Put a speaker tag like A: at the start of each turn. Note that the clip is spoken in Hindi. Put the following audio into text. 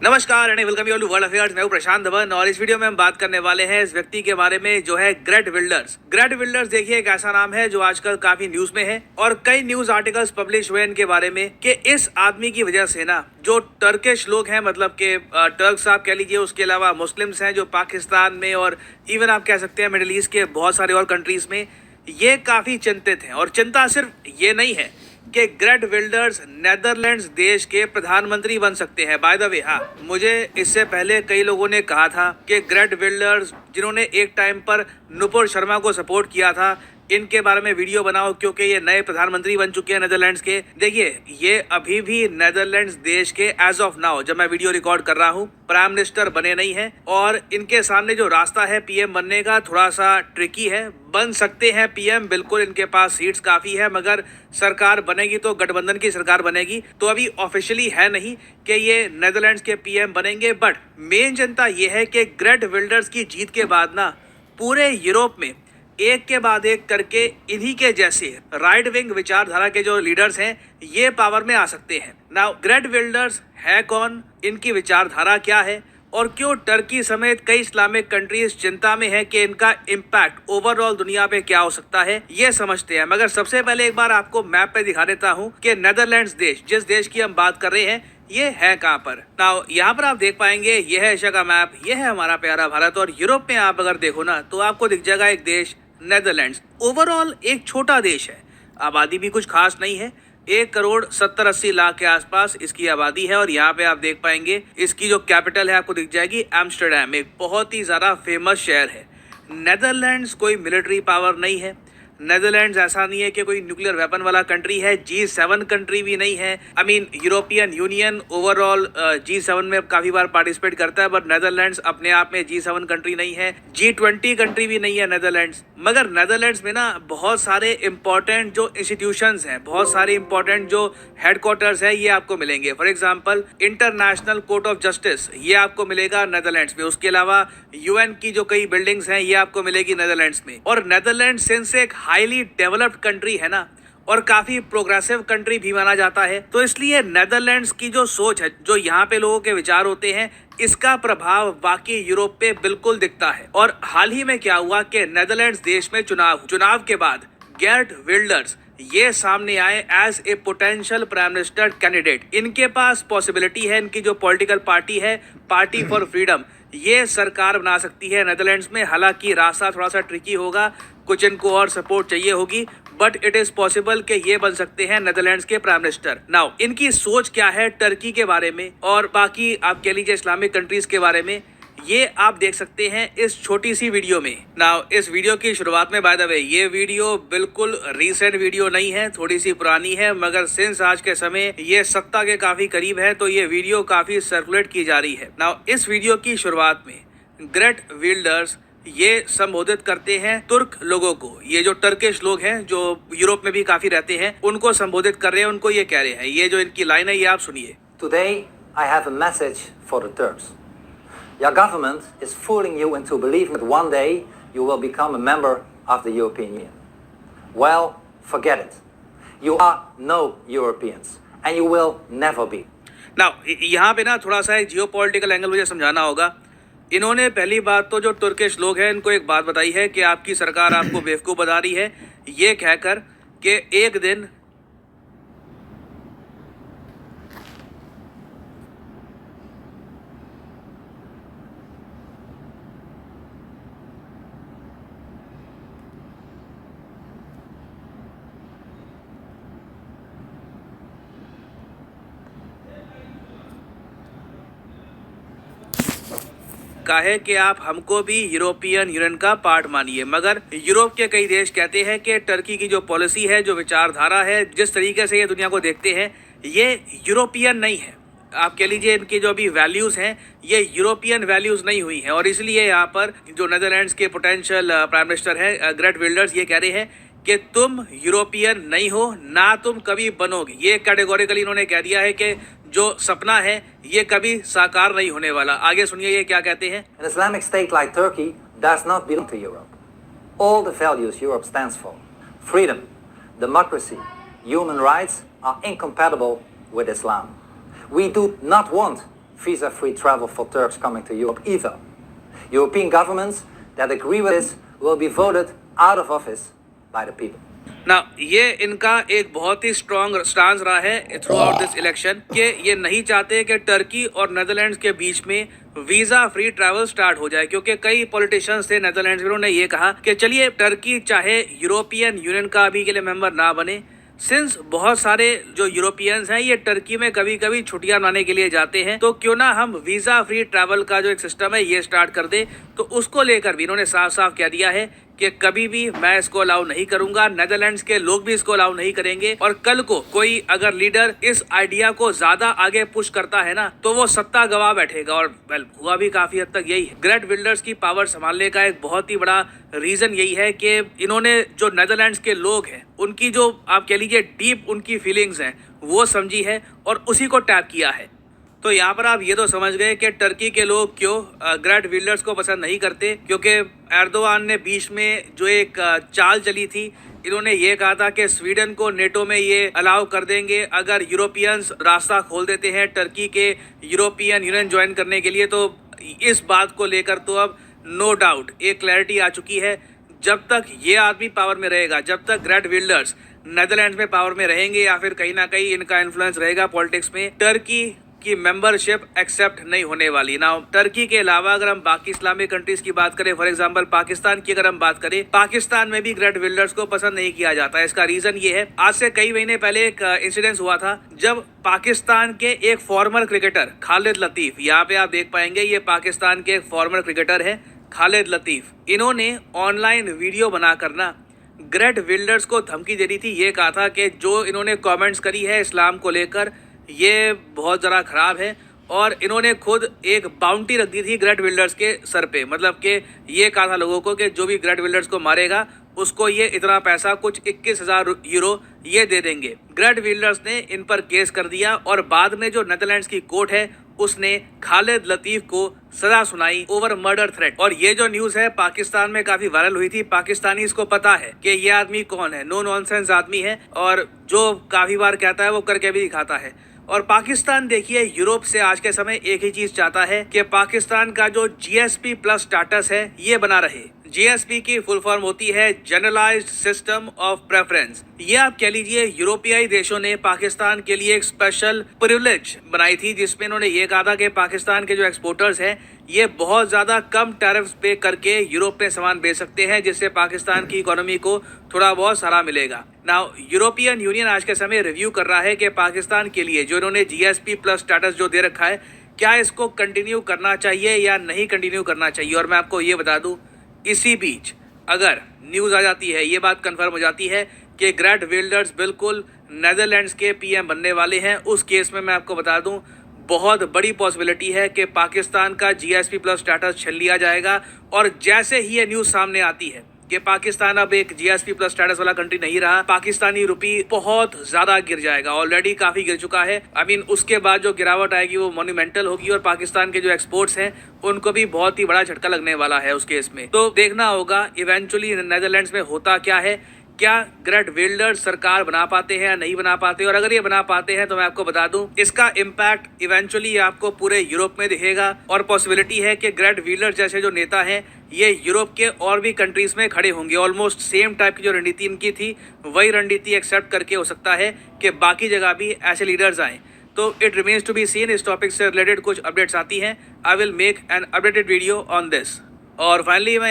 A: नमस्कार and welcome you to world affairs. मैं हूं प्रशांत धवन और इस वीडियो में हम बात करने वाले हैं इस व्यक्ति के बारे में जो है गेट विल्डर्स। गेट विल्डर्स देखिए एक ऐसा नाम है जो आजकल काफी न्यूज में है और कई न्यूज आर्टिकल्स पब्लिश हुए इनके बारे में कि इस आदमी की वजह से ना जो टर्किश लोग हैं, मतलब के टर्क्स आप कह लीजिए, उसके अलावा मुस्लिम्स हैं जो पाकिस्तान में और इवन आप कह सकते हैं मिडिल ईस्ट के बहुत सारे और कंट्रीज में, ये काफी चिंतित हैं। और चिंता सिर्फ ये नहीं है कि गेट विल्डर्स नेदरलैंड्स देश के प्रधानमंत्री बन सकते हैं। बाय द वे, हाँ, मुझे इससे पहले कई लोगों ने कहा था कि गेट विल्डर्स जिन्होंने एक टाइम पर नुपुर शर्मा को सपोर्ट किया था, इनके बारे में वीडियो बनाओ क्योंकि ये नए प्रधानमंत्री बन चुके हैं नेदरलैंड्स के। देखिए, ये अभी भी नेदरलैंड्स देश के एज ऑफ नाउ जब मैं वीडियो रिकॉर्ड कर रहा हूँ प्राइम मिनिस्टर बने नहीं है और इनके सामने जो रास्ता है पीएम बनने का थोड़ा सा ट्रिकी है। बन सकते हैं पीएम, बिल्कुल, इनके पास सीट्स काफी है, मगर सरकार बनेगी तो गठबंधन की सरकार बनेगी। तो अभी ऑफिशियली है नहीं कि ये नेदरलैंड्स के पीएम बनेंगे, बट मेन जनता ये है कि गेट विल्डर्स की जीत के बाद ना पूरे यूरोप में एक के बाद एक करके इन्हीं के जैसे राइट विंग विचारधारा के जो लीडर्स हैं ये पावर में आ सकते हैं। नाउ गेट विल्डर्स है कौन, इनकी विचारधारा क्या है और क्यों टर्की समेत कई इस्लामिक कंट्रीज चिंता में है कि इनका इम्पैक्ट ओवरऑल दुनिया पे क्या हो सकता है, ये समझते हैं। मगर सबसे पहले एक बार आपको मैप पे दिखा देता हूँ कि नेदरलैंड्स देश, जिस देश की हम बात कर रहे हैं, ये है कहाँ पर। नाउ यहाँ पर आप देख पाएंगे ये है एशिया का मैप, ये है हमारा प्यारा भारत। और यूरोप में आप अगर देखो ना तो आपको दिख जाएगा एक देश नेदरलैंड्स। ओवरऑल एक छोटा देश है, आबादी भी कुछ खास नहीं है, 1,70-80 लाख के आसपास इसकी आबादी है। और यहाँ पे आप देख पाएंगे इसकी जो कैपिटल है आपको दिख जाएगी एम्स्टर्डम, एक बहुत ही ज़्यादा फेमस शहर है। नेदरलैंड्स कोई मिलिट्री पावर नहीं है, नेदरलैंड्स ऐसा नहीं है कि कोई न्यूक्लियर वेपन वाला कंट्री है, G7 कंट्री भी नहीं है। I mean European union overall G7 में काफी बार पार्टिसिपेट करता है, बट नेदरलैंड्स अपने आप में G7 कंट्री नहीं है, G20 कंट्री भी नहीं है नेदरलैंड्स। मगर नेदरलैंड्स में ना बहुत सारे इंपॉर्टेंट जो इंस्टीट्यूशंस हैं, बहुत सारे इंपॉर्टेंट जो हेडक्वार्टर्स है ये आपको मिलेंगे। For example international court of justice, ये आपको मिलेगा नेदरलैंड्स में। उसके अलावा UN की जो कई बिल्डिंग्स हैं ये आपको मिलेगी नेदरलैंड्स में। और नेदरलैंड्स सिंस एक हाईली डेवलप्ड कंट्री है ना और काफी प्रोग्रेसिव कंट्री भी माना जाता है, तो इसलिए नेदरलैंड्स की जो सोच है, जो यहाँ पे लोगों के विचार होते हैं, इसका प्रभाव बाकी यूरोप पे बिल्कुल दिखता है। और हाल ही में क्या हुआ कि नेदरलैंड्स देश में चुनाव के बाद गेट विल्डर्स ये सामने आए as a potential prime minister candidate. इनके पास पॉसिबिलिटी है, इनकी जो पॉलिटिकल पार्टी है, पार्टी फॉर फ्रीडम, ये सरकार बना सकती है नेदरलैंड्स में। हालांकि रास्ता थोड़ा सा ट्रिकी होगा, कुछ इनको और सपोर्ट चाहिए होगी, बट इट इज पॉसिबल कि ये बन सकते हैं नेदरलैंड्स के प्राइम मिनिस्टर। नाउ इनकी सोच क्या है टर्की के बारे में और बाकी आप कह लीजिए इस्लामिक कंट्रीज के बारे में, ये आप देख सकते हैं इस छोटी सी वीडियो में। नाउ इस वीडियो की शुरुआत में, बाय द वे, ये वीडियो बिल्कुल रीसेंट वीडियो नहीं है, थोड़ी सी पुरानी है, मगर सिंस आज के समय ये सत्ता के काफी करीब है तो ये वीडियो काफी सर्कुलेट की जा रही है। नाउ इस वीडियो की शुरुआत में गेट विल्डर्स ये संबोधित करते हैं तुर्क लोगों को। ये जो टर्किश लोग हैं जो यूरोप में भी काफी रहते हैं उनको संबोधित कर रहे हैं, उनको ये कह रहे हैं। ये जो इनकी लाइन है ये आप सुनिए।
B: Today I have a message for the Turks. Your government is fooling you into believing that one day you will become a member of the European Union. Well, forget it. You are no Europeans and you will never be.
A: Now यहाँ पे ना थोड़ा सा एक जियोपॉलिटिकल एंगल मुझे समझाना होगा। इन्होंने पहली बात तो जो तुर्किश लोग हैं इनको एक बात बताई है कि आपकी सरकार आपको बेवकूफ़ बता रही है, ये कहकर कि एक दिन का है कि आप हमको भी यूरोपियन यूनियन का पार्ट मानिए। मगर यूरोप के कई देश कहते हैं कि टर्की की जो पॉलिसी है, जो विचारधारा है, जिस तरीके से ये दुनिया को देखते हैं, ये यूरोपियन नहीं है। आप कह लीजिए इनकी जो अभी वैल्यूज़ हैं ये यूरोपियन वैल्यूज़ नहीं हुई हैं। और इसलिए यहाँ पर जो नेदरलैंड्स के पोटेंशियल प्राइम मिनिस्टर हैं गेट विल्डर्स, ये कह रहे हैं कि तुम यूरोपियन नहीं हो, ना तुम कभी बनोगे। ये कैटेगोरिकली इन्होंने कह दिया है कि जो सपना है ये कभी साकार नहीं होने वाला। आगे सुनिए ये क्या कहते हैं।
B: An Islamic state like Turkey does not belong to Europe. All the values Europe stands for, freedom, democracy, human rights, are incompatible with Islam. We do not want visa-free travel for Turks coming to Europe either. European governments that agree with this will be voted out of office by the people.
A: ना ये इनका एक बहुत ही स्ट्रॉन्ग स्टांस रहा है थ्रू आउट दिस इलेक्शन कि ये नहीं चाहते कि टर्की और नेदरलैंड्स के बीच में वीजा फ्री ट्रैवल स्टार्ट हो जाए, क्योंकि कई पॉलिटिशियंस थे नेदरलैंड्स में, उन्होंने ये कहा कि चलिए टर्की चाहे यूरोपियन यूनियन का अभी के लिए मेंबर ना बने, सिंस बहुत सारे जो यूरोपियंस हैं ये टर्की में कभी कभी छुट्टियां मनाने के लिए जाते हैं, तो क्यों ना हम वीजा फ्री ट्रैवल का जो एक सिस्टम है ये स्टार्ट कर दे। तो उसको लेकर भी इन्होंने साफ साफ कह दिया है कि कभी भी मैं इसको अलाउ नहीं करूंगा, नेदरलैंड्स के लोग भी इसको अलाउ नहीं करेंगे, और कल को कोई अगर लीडर इस आइडिया को ज्यादा आगे पुश करता है ना तो वो सत्ता गवा बैठेगा। और वेल हुआ भी काफी हद तक यही है। ग्रेट विल्डर्स की पावर संभालने का एक बहुत ही बड़ा रीजन यही है कि इन्होंने जो नेदरलैंड्स के लोग हैं उनकी जो आप कह लीजिए डीप उनकी फीलिंग्स हैं वो समझी है और उसी को टैप किया है। तो यहाँ पर आप ये तो समझ गए कि टर्की के लोग क्यों ग्रेट विल्डर्स को पसंद नहीं करते, क्योंकि एर्दोआन ने बीच में जो एक चाल चली थी, इन्होंने ये कहा था कि स्वीडन को नेटो में ये अलाउ कर देंगे अगर यूरोपियंस रास्ता खोल देते हैं टर्की के यूरोपियन यूनियन ज्वाइन करने के लिए। तो इस बात को लेकर तो अब नो डाउट एक क्लैरिटी आ चुकी है। जब तक ये आदमी पावर में रहेगा, जब तक ग्रेट विल्डर्स नेदरलैंड्स में पावर में रहेंगे या फिर कहीं ना कहीं इनका इन्फ्लुएंस रहेगा पॉलिटिक्स में, टर्की की मेंबरशिप एक्सेप्ट नहीं होने वाली। ना टर्की के अलावा अगर हम बाकी इस्लामिक कंट्रीज की बात करें, फॉर एग्जांपल पाकिस्तान की अगर हम बात करें, पाकिस्तान में भी ग्रेट विल्डर्स को पसंद नहीं किया जाता है। इसका रीजन ये है, आज से कई महीने पहले एक इंसिडेंस हुआ था जब पाकिस्तान के एक फॉर्मर क्रिकेटर खालिद लतीफ, यहाँ पे आप देख पाएंगे ये पाकिस्तान के एक फॉर्मर क्रिकेटर है खालिद लतीफ, इन्होंने ऑनलाइन वीडियो बनाकर ना ग्रेट विल्डर्स को धमकी दे दी थी। ये कहा था कि जो इन्होंने कमेंट्स करी है इस्लाम को लेकर ये बहुत ज़रा ख़राब है, और इन्होंने खुद एक बाउंटी रख दी थी ग्रेट विल्डर्स के सर पे, मतलब कि ये कहा था लोगों को कि जो भी ग्रेट विल्डर्स को मारेगा उसको ये इतना पैसा कुछ 21,000 यूरो ये दे देंगे। ग्रेट विल्डर्स ने इन पर केस कर दिया और बाद में जो नेदरलैंड्स की कोर्ट है उसने खालिद लतीफ को सजा सुनाई ओवर मर्डर थ्रेट। और ये जो न्यूज़ है पाकिस्तान में काफ़ी वायरल हुई थी। पाकिस्तानी इसको पता है कि ये आदमी कौन है, नो नॉनसेंस आदमी है, और जो काफ़ी बार कहता है वो करके भी दिखाता है। और पाकिस्तान देखिए यूरोप से आज के समय एक ही चीज चाहता है कि पाकिस्तान का जो जीएसपी प्लस स्टेटस है ये बना रहे। जीएसपी की फुल फॉर्म होती है जनरलाइज्ड सिस्टम ऑफ प्रेफरेंस। ये आप कह लीजिए यूरोपियाई देशों ने पाकिस्तान के लिए एक स्पेशल प्रिविलेज बनाई थी, जिसमें इन्होंने ये कहा था कि पाकिस्तान के जो एक्सपोर्टर्स हैं ये बहुत ज़्यादा कम टैरिफ्स पे करके यूरोप में सामान बेच सकते हैं, जिससे पाकिस्तान की इकोनॉमी को थोड़ा बहुत सहारा मिलेगा। नाउ यूरोपियन यूनियन आज के समय रिव्यू कर रहा है कि पाकिस्तान के लिए जो इन्होंने जीएसपी प्लस स्टेटस जो दे रखा है क्या इसको कंटिन्यू करना चाहिए या नहीं कंटिन्यू करना चाहिए। और मैं आपको ये बता दूं, इसी बीच अगर न्यूज़ आ जाती है, ये बात कंफर्म हो जाती है कि ग्रेट विल्डर्स बिल्कुल नेदरलैंड्स के पीएम बनने वाले हैं, उस केस में मैं आपको बता दूं बहुत बड़ी पॉसिबिलिटी है कि पाकिस्तान का जीएसपी प्लस स्टेटस छीन लिया जाएगा। और जैसे ही ये न्यूज़ सामने आती है कि पाकिस्तान अब एक जीएसपी प्लस स्टेटस वाला कंट्री नहीं रहा, पाकिस्तानी रुपी बहुत ज्यादा गिर जाएगा, ऑलरेडी काफी गिर चुका है। उसके बाद जो गिरावट आएगी वो मोन्यूमेंटल होगी और पाकिस्तान के जो एक्सपोर्ट्स हैं उनको भी बहुत ही बड़ा झटका लगने वाला है उस केस में। तो देखना होगा इवेंचुअली नेदरलैंड्स में होता क्या है, क्या ग्रेट विल्डर्स सरकार बना पाते हैं या नहीं बना पाते। और अगर ये बना पाते हैं तो मैं आपको बता दूं इसका इम्पैक्ट इवेंचुअली आपको पूरे यूरोप में दिखेगा, और पॉसिबिलिटी है कि ग्रेट विल्डर्स जैसे जो नेता हैं ये यूरोप के और भी कंट्रीज में खड़े होंगे। ऑलमोस्ट सेम टाइप की जो रणनीति इनकी थी वही रणनीति एक्सेप्ट करके हो सकता है कि बाकी जगह भी ऐसे लीडर्स आएँ। तो it remains to be seen. इस टॉपिक से रिलेटेड कुछ अपडेट्स आती हैं, I will make an updated video on this. और फाइनली मैं